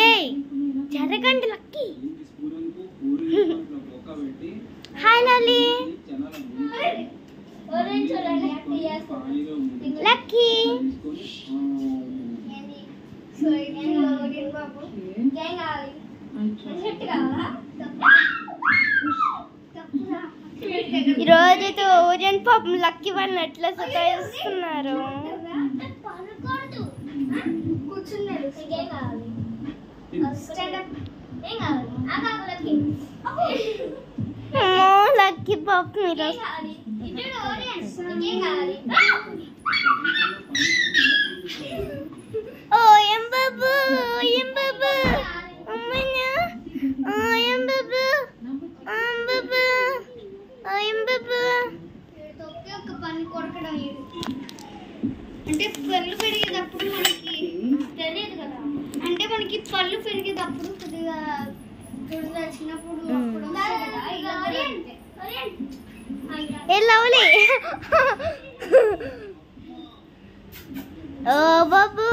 ఏయ్ జరగండి lucky. Hi lovely. Lucky ఈరోజైతే ఓరియన్ పాపం లక్కీ వాళ్ళని ఎట్లా సతాయిస్తున్నారు. లక్కీ పాపం ఈరోజు ఓయం బాబు ఓయం బాబు అమ్మయ్య ఓయం బాబు బాబు ఓయం బాబు. అంటే పళ్ళు పెరిగేటప్పుడు మనకి తెలియదు కదా, అంటే మనకి పళ్ళు పెరిగేటప్పుడు కొద్దిగా చిన్నప్పుడు ఏ లవ్లీ ఓ బాబు